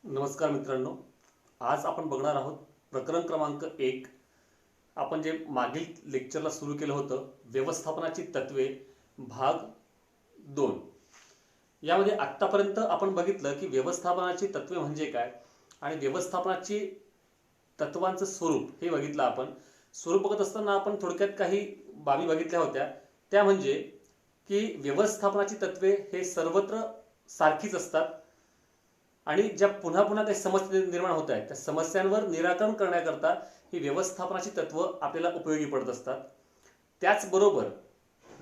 नमस्कार मित्रांनो, आज आपण बघणार आहोत प्रकरण क्रमांक 1. आपण जे मागील लेक्चरला सुरू केलं होतं, व्यवस्थापनाची तत्वे भाग 2. यामध्ये आत्तापर्यंत आपण बघितलं की व्यवस्थापनाची तत्वे म्हणजे काय आणि व्यवस्थापनाची तत्वांचं स्वरूप हे बघितलं आपण. स्वरूप बघत असताना आपण थोडक्यात काही बाबी बघितल्या होत्या. त्या म्हणजे की व्यवस्थापनाची तत्वे हे सर्वत्र सारखीच असतात आणि ज्या पुन्हा पुन्हा काही समस्या निर्माण होत आहेत त्या समस्यांवर निराकरण करण्याकरता ही व्यवस्थापनाची तत्व आपल्याला उपयोगी पडत असतात. त्याचबरोबर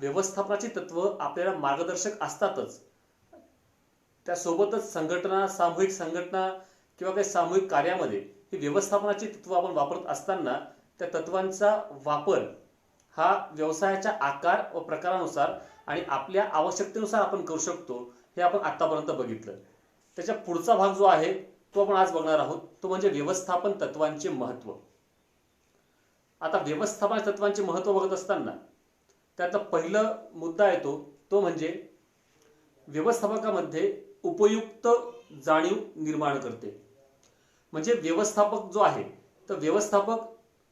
व्यवस्थापनाची तत्व आपल्याला मार्गदर्शक असतातच, त्यासोबतच संघटना, सामूहिक संघटना किंवा काही सामूहिक कार्यामध्ये ही व्यवस्थापनाची तत्व आपण वापरत असताना त्या तत्वांचा वापर हा व्यवसायाच्या आकार व प्रकारानुसार आणि आपल्या आवश्यकतेनुसार आपण करू शकतो, हे आपण आतापर्यंत बघितलं. त्याच्या पुढचा भाग जो आहे तो आपण आज बघणार आहोत, तो म्हणजे व्यवस्थापन तत्वांचे महत्त्व. आता व्यवस्थापन तत्वांचे महत्त्व बघत असताना त्यातला पहिला मुद्दा येतो तो म्हणजे व्यवस्थापकामध्ये उपयुक्त जाणीव निर्माण करते. म्हणजे व्यवस्थापक जो आहे तर व्यवस्थापक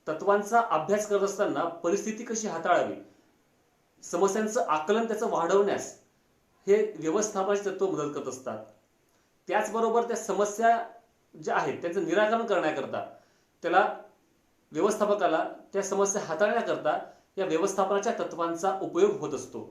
तत्वांचा अभ्यास करत असताना परिस्थिती कशी हाताळावी, समस्यांचं आकलन त्याचं वाढवण्यास हे व्यवस्थापनाचे तत्व मदत करत असतात. त्याचबरोबर त्या समस्या ज्या आहेत त्यांचं निराकरण करण्याकरता त्याला व्यवस्थापकाला त्या समस्या हाताळण्याकरता या व्यवस्थापनाच्या तत्वांचा उपयोग होत असतो.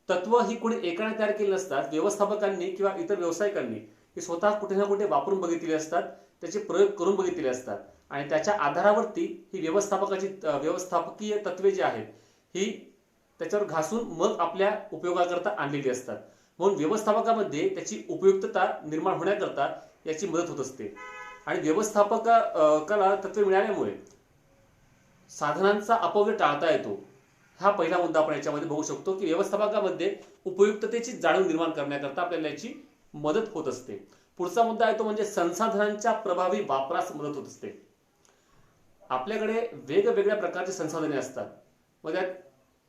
तत्व ही कोणी एकाने तयार केली नसतात, व्यवस्थापकांनी किंवा इतर व्यावसायिकांनी ही स्वतः कुठे ना कुठे वापरून बघितलेली असतात, त्याचे प्रयोग करून बघितलेले असतात आणि त्याच्या आधारावरती ही व्यवस्थापकीय तत्वे जी आहेत ही त्याच्यावर घासून मग आपल्या उपयोगाकरता आणलेली असतात. म्हणून व्यवस्थापकामध्ये त्याची उपयुक्तता निर्माण होण्याकरता याची मदत होत असते. आणि व्यवस्थापकाला तत्वे मिळाल्यामुळे साधनांचा अपव्यय टाळता येतो. हा पहिला मुद्दा आपण याच्यामध्ये बघू शकतो की व्यवस्थापकामध्ये उपयुक्ततेची जाणीव निर्माण करण्याकरता आपल्याला याची मदत होत असते. पुढचा मुद्दा आहे तो म्हणजे संसाधनांच्या प्रभावी वापरास मदत होत असते. आपल्याकडे वेगवेगळ्या प्रकारचे संसाधने असतात. मग त्यात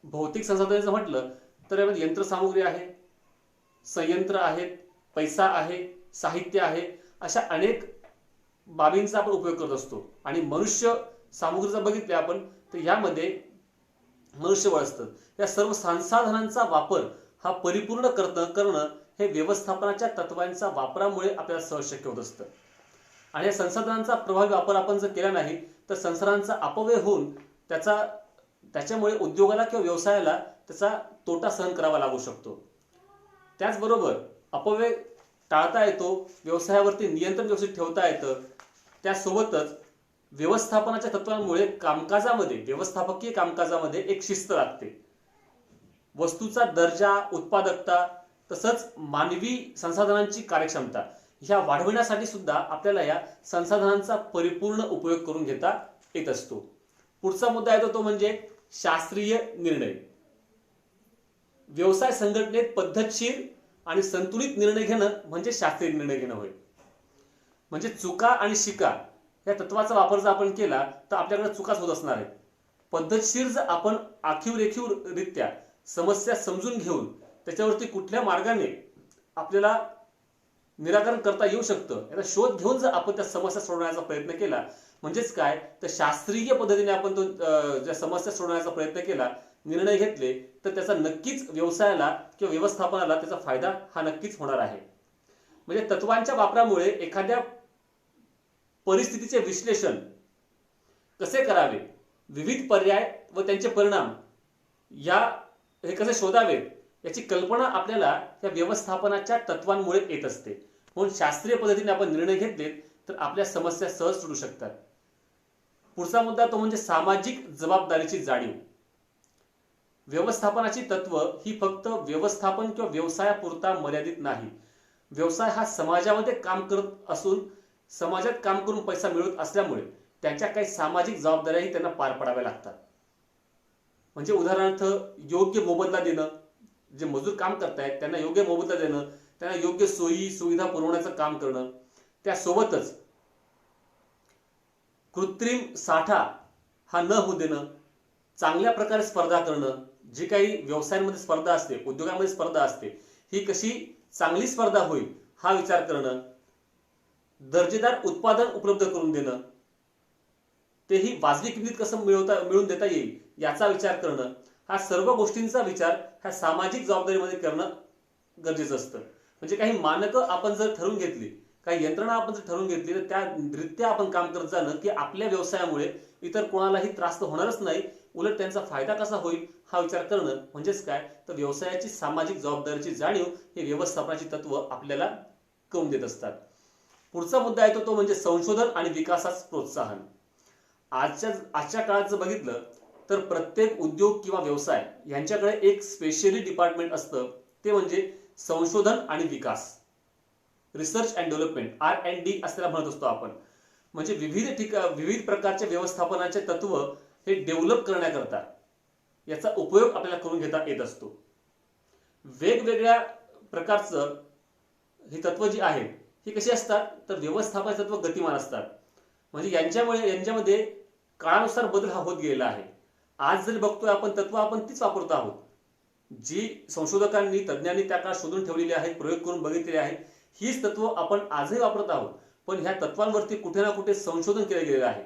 भौतिक संसाधनाचं म्हटलं तर यामध्ये यंत्रसामुग्री आहे, संयंत्र आहेत, पैसा आहे, साहित्य आहे, अशा अनेक बाबींचा आपण उपयोग करत असतो. आणि मनुष्य सामुग्रीचा बघितले आपण तर यामध्ये मनुष्यबळ असतं. या सर्व संसाधनांचा वापर हा परिपूर्ण करणं हे व्यवस्थापनाच्या तत्वांच्या वापरामुळे आपल्याला सहज शक्य होत असतं. आणि या संसाधनांचा प्रभावी वापर आपण जर केला नाही तर संसाधनांचा अपव्यय होऊन त्याच्यामुळे उद्योगाला किंवा व्यवसायाला त्याचा तोटा सहन करावा लागू शकतो. त्याचबरोबर अपव्यय टाळता येतो, व्यवसायावरती नियंत्रण व्यवस्थित ठेवता येतं. त्यासोबतच व्यवस्थापनाच्या तत्वांमुळे व्यवस्थापकीय कामकाजामध्ये एक शिस्त लागते. वस्तूचा दर्जा, उत्पादकता तसंच मानवी संसाधनांची कार्यक्षमता ह्या वाढविण्यासाठी सुद्धा आपल्याला या संसाधनांचा परिपूर्ण उपयोग करून घेता येत असतो. पुढचा मुद्दा येतो तो म्हणजे शास्त्रीय निर्णय. व्यवसाय संघटनेत पद्धतशीर आणि संतुलित निर्णय घेणं म्हणजे शास्त्रीय निर्णय घेणं होय. म्हणजे चुका आणि शिका या तत्वाचा वापर जर आपण केला तर आपल्याकडे चुकाच होत असणार आहेत. पद्धतशीर जर आपण आखीवरेखीवरित्या समस्या समजून घेऊन त्याच्यावरती कुठल्या मार्गाने आपल्याला निराकरण करता येऊ शकतं याचा शोध घेऊन जर आपण त्या समस्या सोडवण्याचा प्रयत्न केला, म्हणजेच काय तर शास्त्रीय पद्धतीने आपण ज्या समस्या सोडवण्याचा प्रयत्न केला, निर्णय घेतले तर त्याचा नक्कीच व्यवसायाला किंवा व्यवस्थापनाला त्याचा फायदा हा नक्कीच होणार आहे. म्हणजे तत्वांच्या वापरामुळे एखाद्या परिस्थितीचे विश्लेषण कसे करावे, विविध पर्याय व त्यांचे परिणाम हे कसे शोधावेत याची कल्पना आपल्याला या व्यवस्थापनाच्या तत्वांमुळे येत असते. म्हणून शास्त्रीय पद्धतीने आपण निर्णय घेतले तर आपल्या समस्या सहज सुटू शकतात. पुढचा मुद्दा तो म्हणजे सामाजिक जबाबदारीची जाणीव. व्यवस्थापनाची तत्व ही फक्त व्यवस्थापन किंवा व्यवसायापुरता मर्यादित नाही. व्यवसाय हा समाजामध्ये काम करत असून समाजात काम करून पैसा मिळवत असल्यामुळे त्यांच्या काही सामाजिक जबाबदाऱ्याही त्यांना पार पाडाव्या लागतात. म्हणजे उदाहरणार्थ योग्य मोबदला देणं, जे मजूर काम करतायत त्यांना योग्य मोबदला देणं, त्यांना योग्य सोयी सुविधा पुरवण्याचं काम करणं. त्यासोबतच कृत्रिम साठा हा न होऊ देणं, चांगल्या प्रकारे स्पर्धा करणं. जी काही व्यवसायांमध्ये स्पर्धा असते, उद्योगांमध्ये स्पर्धा असते, ही कशी चांगली स्पर्धा होईल हा विचार करणं. दर्जेदार उत्पादन उपलब्ध करून देणं, तेही वाजवी किमतीत कसं मिळवून देता येईल याचा विचार करणं, हा सर्व गोष्टींचा विचार ह्या सामाजिक जबाबदारीमध्ये करणं गरजेचं असतं. म्हणजे काही मानकं आपण जर ठरवून घेतली, काही यंत्रणा आपण जर ठरवून घेतली, तर त्या रित्या आपण काम करत जाणं की आपल्या व्यवसायामुळे इतर कोणालाही त्रास तर होणारच नाही, उलट त्यांचा फायदा कसा होईल हा विचार करणं. म्हणजेच काय, तर व्यवसायाची सामाजिक जबाबदारीची जाणीव हे व्यवस्थापनाची तत्व आपल्याला करून देत असतात. पुढचा मुद्दा येतो तो म्हणजे संशोधन आणि विकासास प्रोत्साहन. आजच्या काळात जर बघितलं तर प्रत्येक उद्योग किंवा व्यवसाय यांच्याकडे एक स्पेशली डिपार्टमेंट असतं, ते म्हणजे संशोधन आणि विकास, रिसर्च अँड डेव्हलपमेंट, R&D असं म्हणत असतो आपण. म्हणजे विविध प्रकारच्या व्यवस्थापनाचे तत्व हे डेव्हलप करण्याकरता याचा उपयोग आपल्याला करून घेता येत असतो. वेगवेगळ्या प्रकारचं ही तत्व जी आहेत ही कशी असतात, तर व्यवस्थापनाचे तत्व गतिमान असतात. म्हणजे यांच्यामध्ये काळानुसार बदल हा होत गेलेला आहे. आज जरी बघतोय आपण तत्व आपण तीच वापरतो आहोत, जी संशोधकांनी तज्ज्ञांनी त्या काळात शोधून ठेवलेली आहेत, प्रयोग करून बघितलेली आहेत, हीच तत्व आपण आजही वापरत आहोत. पण ह्या तत्वांवरती कुठे ना कुठे संशोधन केले गेलेलं आहे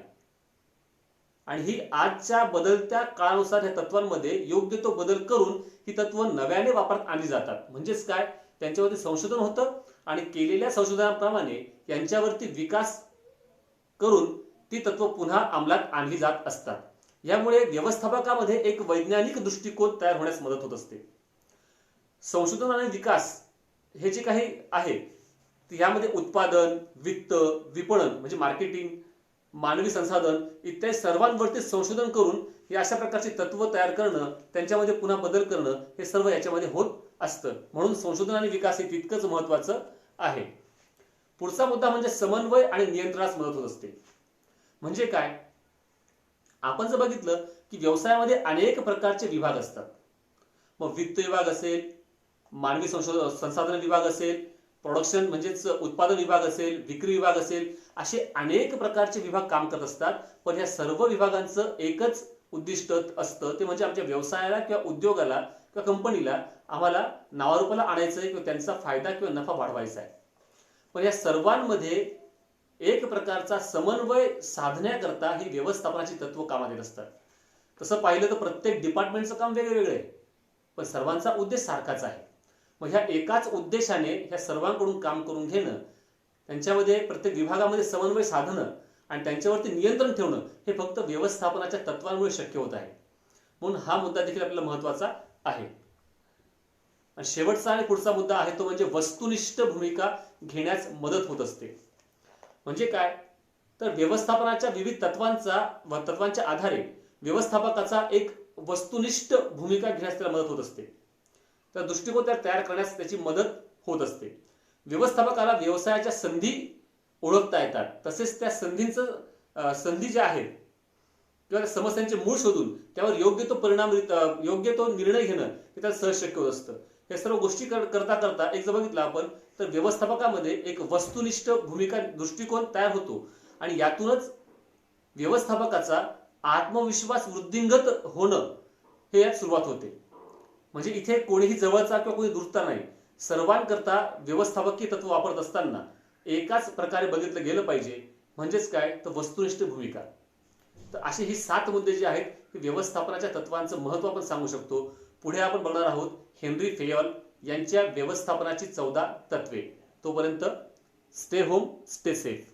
आणि ही आजच्या बदलत्या काळानुसार ह्या तत्वांमध्ये योग्य तो बदल करून ही तत्व नव्याने वापरात आणली जातात. म्हणजेच काय, त्यांच्यावरती संशोधन होतं आणि केलेल्या संशोधनाप्रमाणे यांच्यावरती विकास करून ती तत्व पुन्हा अंमलात आणली जात असतात. यामुळे व्यवस्थापकामध्ये एक वैज्ञानिक दृष्टिकोन तयार होण्यास मदत होत असते. संशोधन आणि विकास हे जे काही आहे यामध्ये उत्पादन, वित्त, विपणन म्हणजे मार्केटिंग, मानवी संसाधन इत्यादी सर्वांवरती संशोधन करून हे अशा प्रकारचे तत्व तयार करणं, त्यांच्यामध्ये पुन्हा बदल करणं हे सर्व याच्यामध्ये होत असतं. म्हणून संशोधन आणि विकास हे तितकंच महत्त्वाचं आहे. पुढचा मुद्दा म्हणजे समन्वय आणि नियंत्रणास मदत होत असते. म्हणजे काय, आपण जर बघितलं की व्यवसायामध्ये अनेक प्रकारचे विभाग असतात. मग वित्त विभाग असेल, मानवी संसाधन विभाग असेल, प्रोडक्शन म्हणजेच उत्पादन विभाग असेल, विक्री विभाग असेल, असे अनेक प्रकारचे विभाग काम करत असतात. पण या सर्व विभागांचं एकच उद्दिष्ट असतं, ते म्हणजे आमच्या व्यवसायाला किंवा उद्योगाला किंवा कंपनीला आम्हाला नावारूपाला आणायचं आहे किंवा त्यांचा फायदा किंवा नफा वाढवायचा आहे. पण या सर्वांमध्ये एक प्रकारचा समन्वय साधण्याकरता ही व्यवस्थापनाची तत्व कामात येत असतात. तसं पाहिलं तर प्रत्येक डिपार्टमेंटचं काम वेगवेगळं आहे, पण सर्वांचा उद्देश सारखाच आहे. मग ह्या एकाच उद्देशाने ह्या सर्वांकडून काम करून घेणं, त्यांच्यामध्ये प्रत्येक विभागामध्ये समन्वय साधणं आणि त्यांच्यावरती नियंत्रण ठेवणं हे फक्त व्यवस्थापनाच्या तत्वांमुळे शक्य होत आहे. म्हणून हा मुद्दा देखील आपल्याला महत्त्वाचा आहे. आणि शेवटचा आणि पुढचा मुद्दा आहे तो म्हणजे वस्तुनिष्ठ भूमिका घेण्यास मदत होत असते. म्हणजे काय, तर व्यवस्थापनाच्या विविध तत्वांच्या आधारे व्यवस्थापकाचा एक वस्तुनिष्ठ भूमिका घेण्यास त्याला मदत होत असते. तर दृष्टिकोन तयार करण्यास त्याची मदत होत असते. व्यवस्थापकाला व्यवसायाच्या संधी ओळखता येतात, तसेच त्या संधी ज्या आहेत किंवा समस्यांचे मूळ शोधून त्यावर योग्य तो निर्णय घेणं हे त्याला सहज शक्य होत असतं. या सर्व गोष्टी करता करता एक जर बघितलं आपण तर व्यवस्थापकामध्ये एक वस्तुनिष्ठ भूमिका दृष्टिकोन तयार होतो आणि यातूनच व्यवस्थापकाचा आत्मविश्वास वृद्धिंगत होणं हे यात सुरुवात होते. म्हणजे इथे कोणीही जवळचा किंवा कोणी दूरचा नाही, सर्वांकरता व्यवस्थापकीय तत्व वापरत असताना एकाच प्रकारे बघितलं गेलं पाहिजे. म्हणजेच काय, तर वस्तुनिष्ठ भूमिका. तर असे ही 7 मुद्दे जे आहेत हे व्यवस्थापनाच्या तत्वांचं महत्त्व आपण सांगू शकतो. पुढे आपण बघणार आहोत हेनरी फेयॉल यांच्या व्यवस्थापनाची 14 तत्वे. तोपर्यंत स्टे होम, स्टे सेफ.